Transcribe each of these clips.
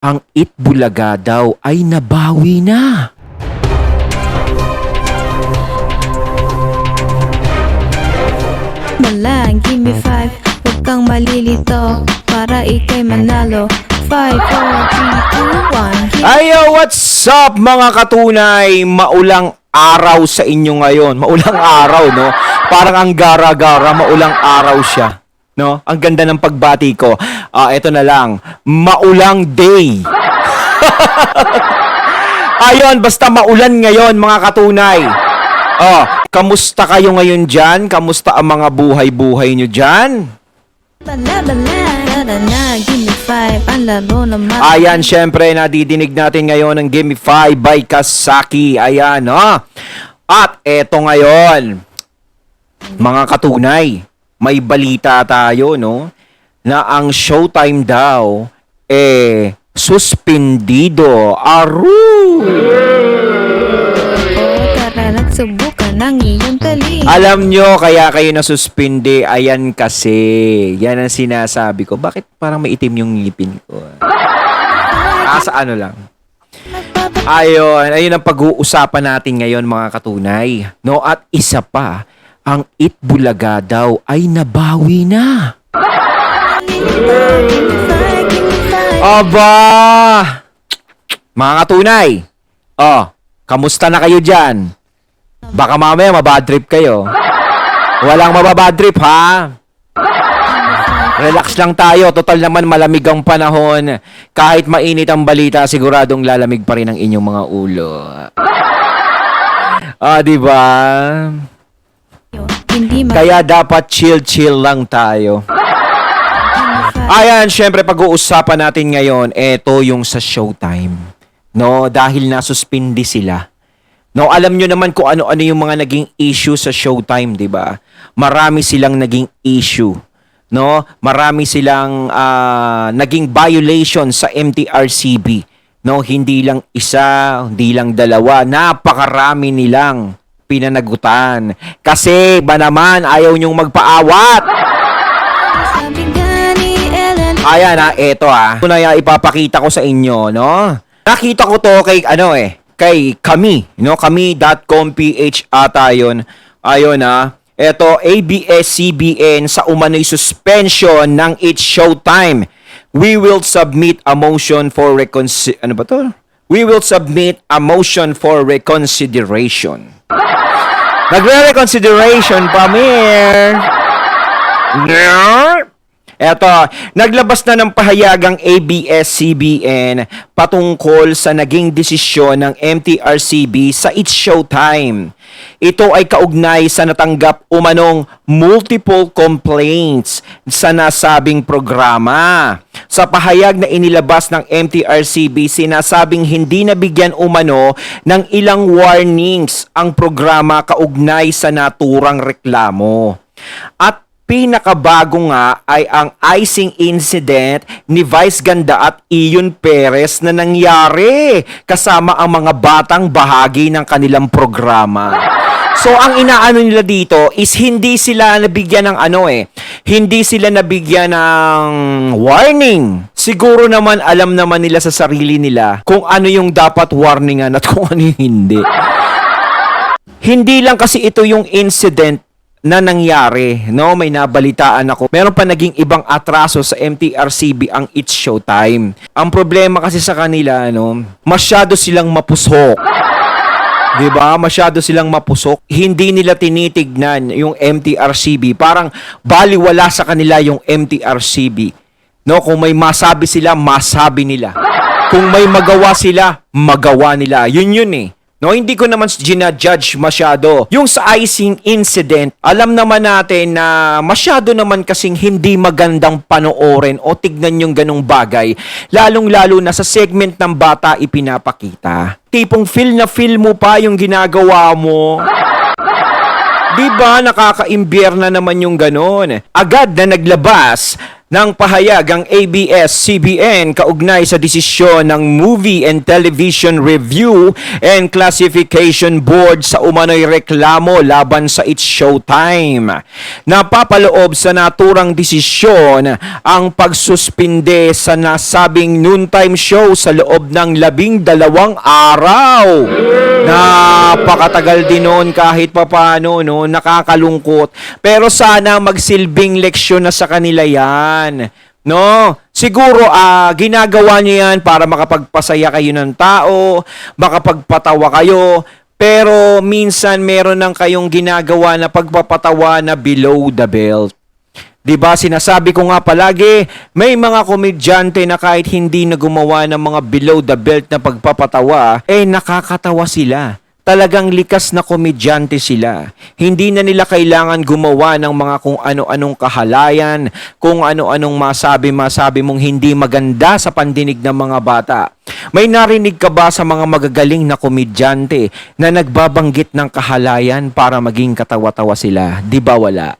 ang Itbulaga daw ay nabawi na. Malang, give me 5. Huwag kang malilito para ikay manalo. 5, 4, 3, 2, 1. Ayo, what's up mga katunay? Maulang araw sa inyo ngayon. Maulang araw, no? Parang ang gara-gara, maulang araw siya. No? Ang ganda ng pagbati ko. Ito na lang, maulang day. Ayun, basta maulan ngayon mga katunay. Kamusta kayo ngayon dyan? Kamusta ang mga buhay-buhay nyo dyan? Bala, give me 5. Ang laro naman. Ayan, syempre, nadidinig natin ngayon ng Gimme 5 by Kasaki. Ayan, At eto ngayon, mga katunay, may balita tayo, no? Na ang Showtime daw, suspendido. Aru! Tara, nagsubukan ng iyong tali. Alam nyo, kaya kayo nasuspindi, ayan kasi. Yan ang sinasabi ko. Bakit parang may itim yung ngipin ko? Sa ano lang. Ayun ang pag-uusapan natin ngayon mga katunay. No? At isa pa, ang Itbulaga daw ay nabawi na. Aba! Mga katunay, kamusta na kayo dyan? Baka mamaya mabad trip kayo. Walang mababad trip, ha? Relax lang tayo. Total naman malamig ang panahon. Kahit mainit ang balita, siguradong lalamig pa rin ang inyong mga ulo. Diba? Kaya dapat chill lang tayo. Ayan, syempre pag-uusapan natin ngayon, eto yung sa Showtime. No, dahil nasuspindi sila. No, alam nyo naman kung ano-ano yung mga naging issue sa Showtime, 'di ba? Marami silang naging issue, no? Marami silang naging violation sa MTRCB. No, hindi lang isa, hindi lang dalawa, napakarami nilang pinanagutan. Kasi ba naman ayaw nyong magpaawat? Ayan eto Ito na ipapakita ko sa inyo, no? Nakita ko to kay kay Kami, no? Kami.com.ph ata yun. Ayun Ito, ABS-CBN sa umano'y suspension ng It's Showtime. We will submit a motion for We will submit a motion for reconsideration. Nagre-reconsideration pa, Mir. Eto, naglabas na ng pahayagang ABS-CBN patungkol sa naging desisyon ng MTRCB sa It's Showtime. Ito ay kaugnay sa natanggap umanong multiple complaints sa nasabing programa. Sa pahayag na inilabas ng MTRCB, sinasabing hindi nabigyan umano ng ilang warnings ang programa kaugnay sa naturang reklamo. At pinakabago nga ay ang icing incident ni Vice Ganda at Iyon Perez na nangyari kasama ang mga batang bahagi ng kanilang programa. So ang inaano nila dito is hindi sila nabigyan ng hindi sila nabigyan ng warning. Siguro naman alam naman nila sa sarili nila kung ano yung dapat warningan at kung ano yung hindi. Hindi lang kasi ito yung incident na nangyari, no? May nabalitaan ako. Meron pa naging ibang atraso sa MTRCB ang It's Showtime. Ang problema kasi sa kanila, masyado silang mapusok. 'Di ba? Masyado silang mapusok. Hindi nila tinitignan yung MTRCB. Parang baliwala sa kanila yung MTRCB. No, kung may masabi sila, masabi nila. Kung may magawa sila, magawa nila. Yun. No, hindi ko naman ginajudge masyado. Yung sa icing incident, alam naman natin na masyado naman kasing hindi magandang panoorin o tignan yung ganong bagay. Lalong-lalo na sa segment ng bata ipinapakita. Tipong feel na feel mo pa yung ginagawa mo. Diba, nakaka-imbyerna naman yung ganon. Agad na naglabas Nang pahayag ang ABS-CBN kaugnay sa desisyon ng Movie and Television Review and Classification Board sa umano'y reklamo laban sa It's Showtime. Napapaloob sa naturang desisyon ang pagsuspinde sa nasabing noontime show sa loob ng 12 araw. Napakatagal din noon kahit papano, no? Nakakalungkot. Pero sana magsilbing leksyon na sa kanila yan. No? Siguro ginagawa niyo yan para makapagpasaya kayo ng tao, makapagpatawa kayo, pero minsan meron ng kayong ginagawa na pagpapatawa na below the belt. 'Di ba? Sinasabi ko nga palagi, may mga komedyante na kahit hindi na gumawa ng mga below the belt na pagpapatawa, nakakatawa sila. Talagang likas na komedyante sila. Hindi na nila kailangan gumawa ng mga kung ano-anong kahalayan, kung ano-anong masabi mong hindi maganda sa pandinig ng mga bata. May narinig ka ba sa mga magagaling na komedyante na nagbabanggit ng kahalayan para maging katawa-tawa sila? Di ba wala?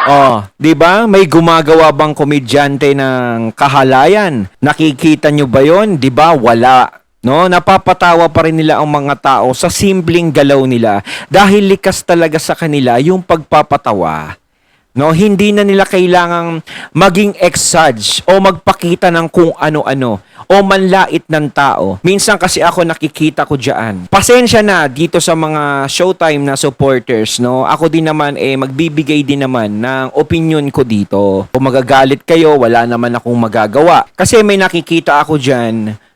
Oh, 'di ba? May gumagawa bang komedyante ng kahalayan? Nakikita nyo ba 'yon? 'Di ba? Wala. No, napapatawa pa rin nila ang mga tao sa simpleng galaw nila dahil likas talaga sa kanila yung pagpapatawa. No, hindi na nila kailangang maging exage o magpakita ng kung ano-ano o manlait ng tao. Minsan kasi ako nakikita ko diyan. Pasensya na dito sa mga Showtime na supporters, no. Ako din naman magbibigay din naman ng opinion ko dito. Kung magagalit kayo, wala naman akong magagawa. Kasi may nakikita ako diyan.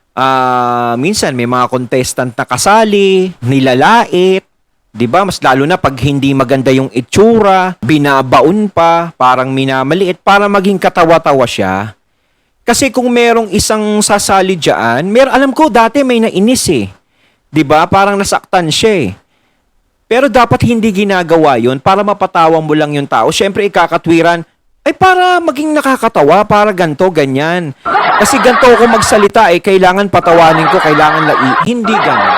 Minsan may mga contestant na kasali, nilalait, 'di ba? Mas lalo na pag hindi maganda yung itsura, binabaon pa, parang minamaliit para maging katawa-tawa siya. Kasi kung merong isang sasali diyan, alam ko dati may nainis 'Di ba? Parang nasaktan siya Pero dapat hindi ginagawa 'yon para mapatawa mo lang yung tao. Syempre ikakatwiran, para maging nakakatawa, para ganto, ganyan. Kasi ganto ako magsalita kailangan patawanin ko, kailangan hindi ganun.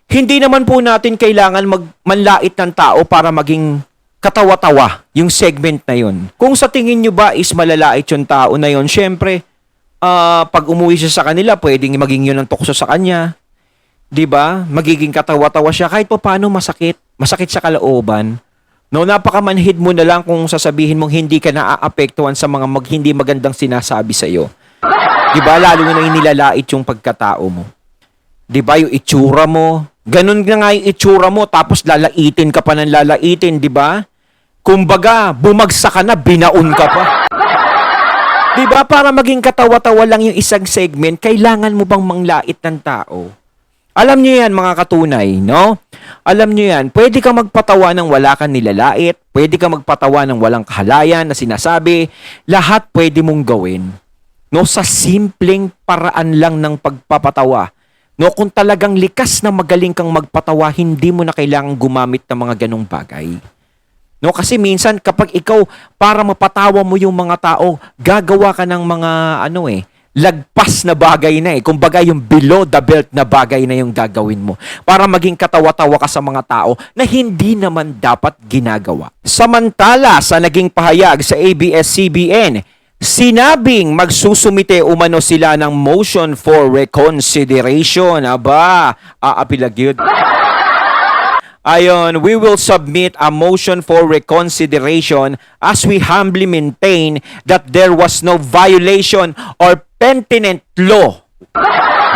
Hindi naman po natin kailangan manlait ng tao para maging katawa-tawa yung segment na yun. Kung sa tingin nyo ba is malalait yung tao na yun, syempre, pag umuwi siya sa kanila, pwedeng maging yun ang tukso sa kanya. 'Di ba? Magiging katawa-tawa siya kahit pa paano masakit. Masakit sa kalooban. No, napakamanhid mo na lang kung sasabihin mong hindi ka naaapektuhan sa mga hindi magandang sinasabi sa iyo. 'Di ba? Lalo na inilalait yung pagkatao mo. 'Di ba? Yung itsura mo. Ganun na nga yung itsura mo tapos lalaitin ka pa ng lalaitin, 'di ba? Kumbaga, bumagsak ka na, binaon ka pa. 'Di ba? Para maging katawa-tawa lang yung isang segment, kailangan mo bang manglait ng tao? Alam niyo yan mga katunay, no? Alam niyo yan, pwede kang magpatawa ng wala kang nilalait, pwede kang magpatawa ng walang kahalayan na sinasabi, lahat pwede mong gawin. No, sa simpleng paraan lang ng pagpapatawa. No, kung talagang likas na magaling kang magpatawa, hindi mo na kailangang gumamit ng mga ganong bagay. No, kasi minsan kapag ikaw para mapatawa mo yung mga tao, gagawa ka ng mga lagpas na bagay na Kumbaga yung below the belt na bagay na yung gagawin mo para maging katawa-tawa ka sa mga tao na hindi naman dapat ginagawa. Samantala, sa naging pahayag sa ABS-CBN, sinabing magsusumite umano sila ng motion for reconsideration. Aba, aapilag yun. Ayon, we will submit a motion for reconsideration as we humbly maintain that there was no violation or pertinent law.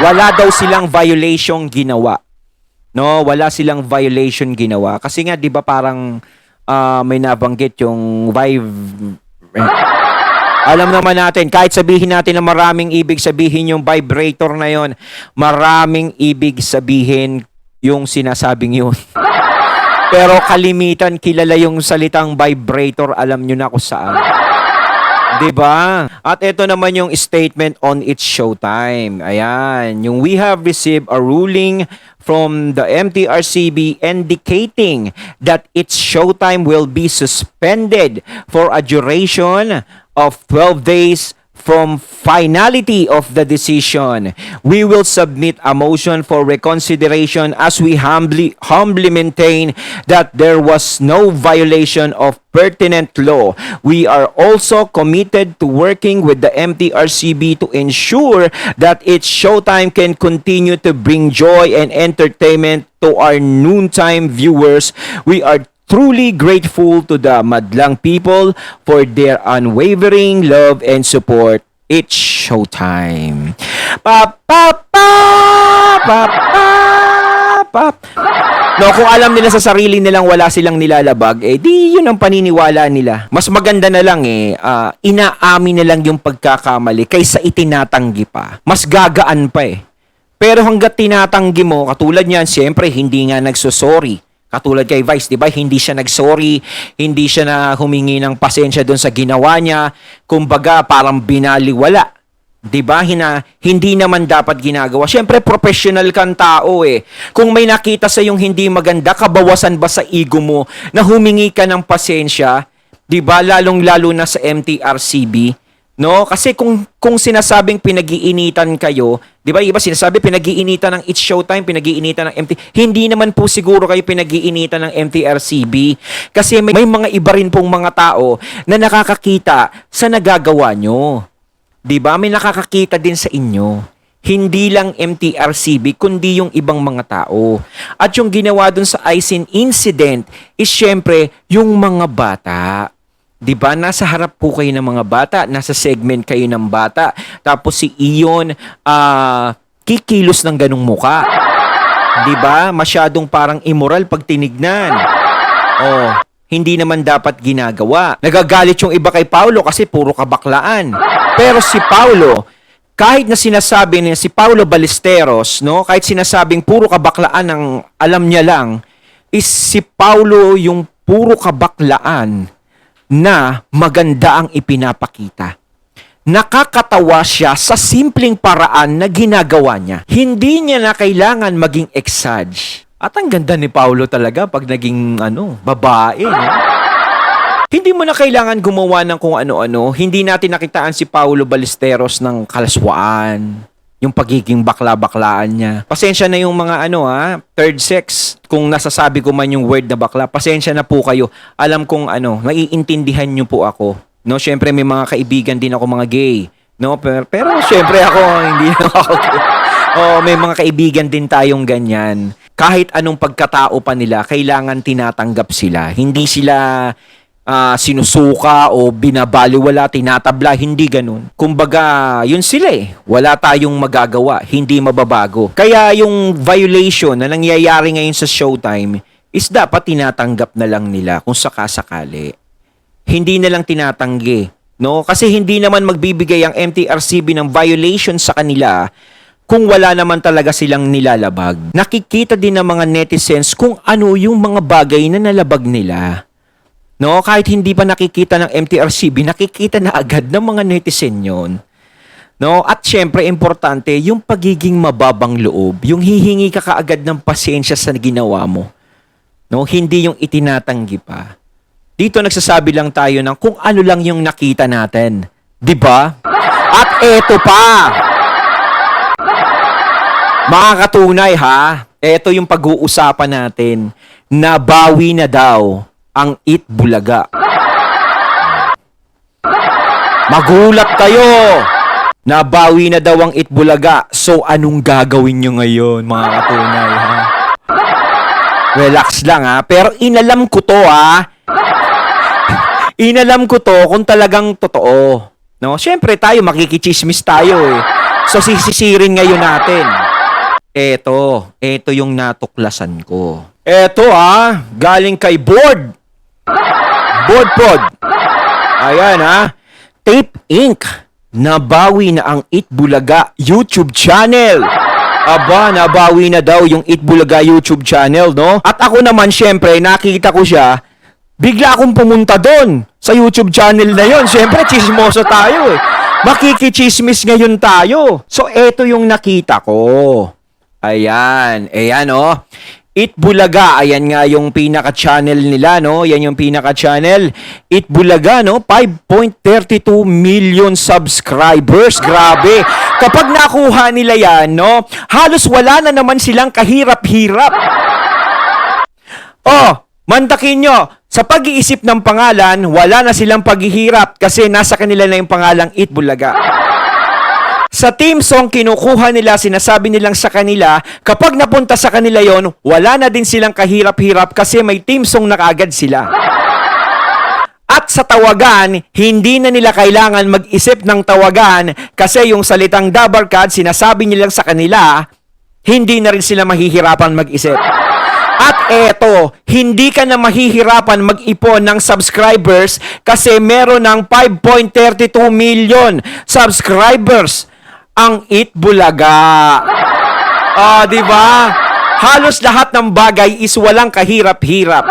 Wala daw silang violation ginawa. No, wala silang violation ginawa. Kasi nga, di ba parang may nabanggit yung alam naman natin, kahit sabihin natin na maraming ibig sabihin yung vibrator na yon, maraming ibig sabihin yung sinasabing yun. Pero kalimitan kilala yung salitang vibrator, alam nyo na kung saan. 'Di ba? At ito naman yung statement on It's Showtime. Ayan, yung we have received a ruling from the MTRCB indicating that It's Showtime will be suspended for a duration of 12 days from finality of the decision, we will submit a motion for reconsideration as we humbly maintain that there was no violation of pertinent law. We are also committed to working with the MTRCB to ensure that its showtime can continue to bring joy and entertainment to our noontime viewers. We are truly grateful to the Madlang people for their unwavering love and support. It's showtime. Pa pa pa pa pa pa. No, kung alam nila sa sarili nilang wala silang nilalabag, di yun ang paniniwala nila. Mas maganda na lang inaamin na lang yung pagkakamali kaysa itinatanggi pa. Mas gagaan pa Pero hanggat tinatanggi mo, katulad niyan, siyempre hindi nga nagsosorry. Katulad kay Vice, di ba? Hindi siya nagsorry, hindi siya na humingi ng pasensya doon sa ginawa niya. Kumbaga, parang binaliwala. Di ba? Hindi naman dapat ginagawa. Siyempre, professional kang tao Kung may nakita sa yung hindi maganda, kabawasan ba sa ego mo na humingi ka ng pasensya? Di ba? Lalong-lalo na sa MTRCB. No? Kasi kung sinasabing pinag-iinitan kayo, 'di ba? Iba sinasabi pinag-iinitan ng It's Showtime, pinag-iinitan ng hindi naman po siguro kayo pinag-iinitan ng MTRCB kasi may mga iba rin pong mga tao na nakakakita sa nagagawa nyo. 'Di ba? May nakakakita din sa inyo. Hindi lang MTRCB kundi yung ibang mga tao. At yung ginawa dun sa Aisin incident is syempre yung mga bata. 'Di ba? Nasa harap po kayo ng mga bata, nasa segment kayo ng bata. Tapos si Ion kikilos ng ganung muka. 'Di ba? Masyadong parang immoral pag tinignan. Hindi naman dapat ginagawa. Nagagalit yung iba kay Paulo kasi puro kabaklaan. Pero si Paulo, kahit na sinasabi niya si Paulo Ballesteros, no, kahit sinasabing puro kabaklaan ang alam niya lang, is si Paulo yung puro kabaklaan na maganda ang ipinapakita. Nakakatawa siya sa simpleng paraan na ginagawa niya. Hindi niya na kailangan maging exage. At ang ganda ni Paulo talaga pag naging babae. No? Hindi mo na kailangan gumawa ng kung ano-ano. Hindi natin nakitaan si Paulo Ballesteros ng kalaswaan. Yung pagiging bakla-baklaan niya. Pasensya na yung mga third sex. Kung nasasabi ko man yung word na bakla, pasensya na po kayo. Alam kong naiintindihan niyo po ako. No, syempre may mga kaibigan din ako mga gay. No, pero syempre ako hindi na ako gay. May mga kaibigan din tayong ganyan. Kahit anong pagkatao pa nila, kailangan tinatanggap sila. Hindi sila sinusuka o binabaliwala, tinatabla, hindi ganun. Kumbaga, yun sila Wala tayong magagawa, hindi mababago. Kaya yung violation na nangyayari ngayon sa Showtime is dapat tinatanggap na lang nila kung sakasakali. Hindi na lang tinatanggi. No? Kasi hindi naman magbibigay ang MTRCB ng violation sa kanila kung wala naman talaga silang nilalabag. Nakikita din ng mga netizens kung ano yung mga bagay na nalabag nila. No, kahit hindi pa nakikita ng MTRCB, nakikita na agad ng mga netizen yon. No, at syempre importante yung pagiging mababang loob, yung hihingi ka kaagad ng pasensya sa ginawa mo. No, hindi yung itinatanggi pa. Dito nagsasabi lang tayo ng kung ano lang yung nakita natin, 'di ba? At eto pa. Mga katunay eto yung pag-uusapan natin. Nabawi na daw ang Eat Bulaga. Magulat kayo! Nabawi na daw ang Eat Bulaga. So, anong gagawin nyo ngayon, mga katunay, Relax lang, Pero inalam ko to, Inalam ko to kung talagang totoo. No? Siyempre, tayo, makikichismis tayo, So, sisisirin ngayon natin. Eto yung natuklasan ko. Eto, galing kay Board Pod. Ayan Tape Inc. Nabawi na ang Eat Bulaga YouTube channel. Aba, nabawi na daw yung Eat Bulaga YouTube channel, no? At ako naman, syempre, nakita ko siya, bigla akong pumunta doon sa YouTube channel na yon. Syempre, chismoso tayo Makikichismis ngayon tayo. So, eto yung nakita ko. Ayan, It Bulaga, ayan nga yung pinaka-channel nila, no? Yan yung pinaka-channel. It Bulaga, no? 5.32 million subscribers. Grabe. Kapag nakuha nila yan, no? Halos wala na naman silang kahirap-hirap. Oh, mantakin nyo, sa pag-iisip ng pangalan, wala na silang paghihirap kasi nasa kanila na yung pangalang It Bulaga. Sa team song, kinukuha nila, sinasabi nilang sa kanila, kapag napunta sa kanila yon, wala na din silang kahirap-hirap kasi may team song na kaagad sila. At sa tawagan, hindi na nila kailangan mag-isip ng tawagan kasi yung salitang Dabarkad, sinasabi nilang sa kanila, hindi na rin sila mahihirapan mag-isip. At eto, hindi ka na mahihirapan mag-ipon ng subscribers kasi meron ng 5.32 million subscribers ang It Bulaga. Di ba? Halos lahat ng bagay is walang kahirap-hirap.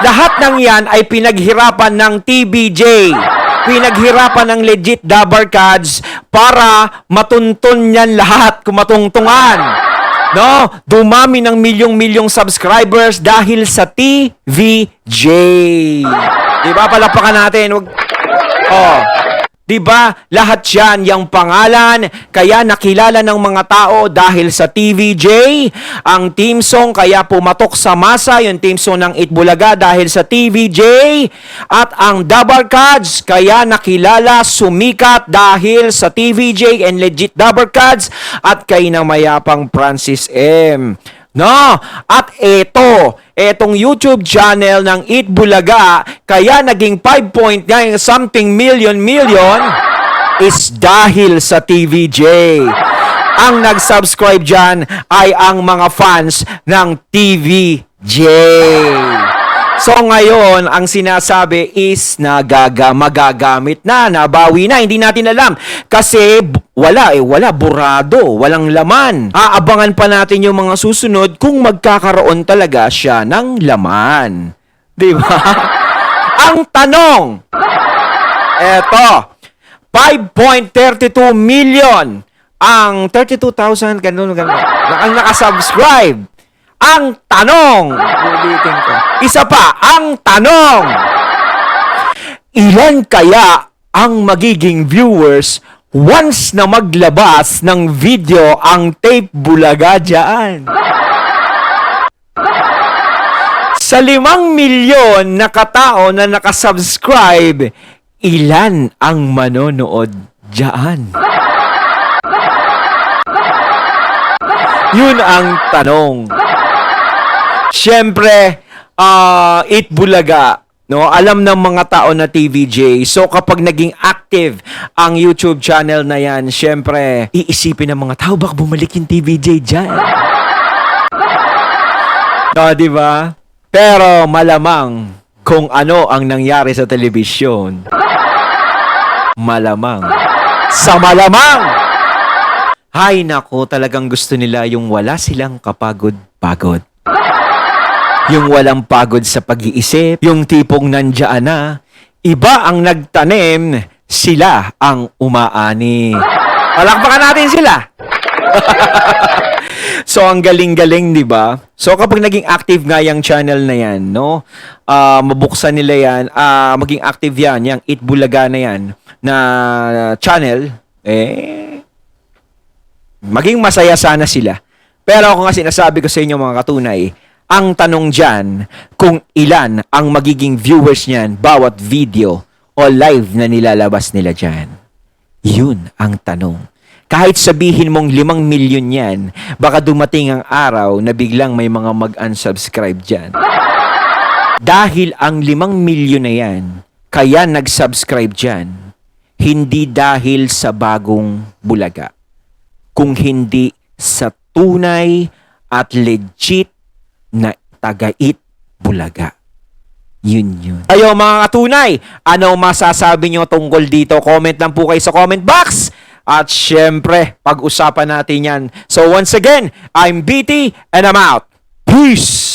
Lahat ng yan ay pinaghirapan ng TBJ. Pinaghirapan ng legit Dabarkads para matuntun yan lahat, kumatungtungan. No, dumami ng milyong-milyong subscribers dahil sa TVJ. Diba? Palapakan natin. Oh. Diba? Lahat yan, yung pangalan, kaya nakilala ng mga tao dahil sa TVJ. Ang team song, kaya pumatok sa masa, yung team song ng It Bulaga dahil sa TVJ. At ang Dabarkads, kaya nakilala, sumikat dahil sa TVJ and legit Dabarkads at kay na mayapang Francis M. No, at etong YouTube channel ng It Bulaga, kaya naging 5.9 something million is dahil sa TVJ. Ang nag-subscribe dyan ay ang mga fans ng TVJ. So ngayon, ang sinasabi is magagamit na, nabawi na, hindi natin alam. Kasi wala, burado, walang laman. Aabangan pa natin yung mga susunod kung magkakaroon talaga siya ng laman. Di ba? Ang tanong, eto, 5.32 million ang 32,000 ganun ang nakasubscribe. Ang tanong, ulitin ko. Isa pa, ang tanong, ilan kaya ang magiging viewers once na maglabas ng video ang Tape Bulaga dyan? Sa 5 milyon na katao na nakasubscribe, ilan ang manonood dyan? Yun ang tanong. Siyempre, It Bulaga, no? Alam ng mga tao na TVJ. So kapag naging active ang YouTube channel na yan, siyempre, iisipin ng mga tao, baka bumalik yung TVJ dyan. No, di ba? Pero malamang kung ano ang nangyari sa telebisyon. Malamang. Sa malamang! Hay nako, talagang gusto nila yung wala silang kapagod-pagod. Yung walang pagod sa pag-iisip, yung tipong nandiyan na, iba ang nagtanim, sila ang umaani. Palakpakan natin sila. So, ang galing-galing, di ba? So, kapag naging active nga yung channel na yan, no? Mabuksan nila yan, maging active yan, yung It Bulaga na yan, na channel, maging masaya sana sila. Pero ako nga sinasabi ko sa inyo mga katunay, ang tanong dyan, kung ilan ang magiging viewers niyan bawat video o live na nilalabas nila dyan. Yun ang tanong. Kahit sabihin mong 5 milyon yan, baka dumating ang araw na biglang may mga mag-unsubscribe dyan. Dahil ang 5 milyon na yan, kaya nag-subscribe dyan, hindi dahil sa bagong Bulaga, kung hindi sa tunay at legit na taga-It Bulaga. Yun. Ayo mga katunay, ano masasabi nyo tungkol dito? Comment lang po kayo sa comment box. At syempre, pag-usapan natin yan. So once again, I'm BT and I'm out. Peace!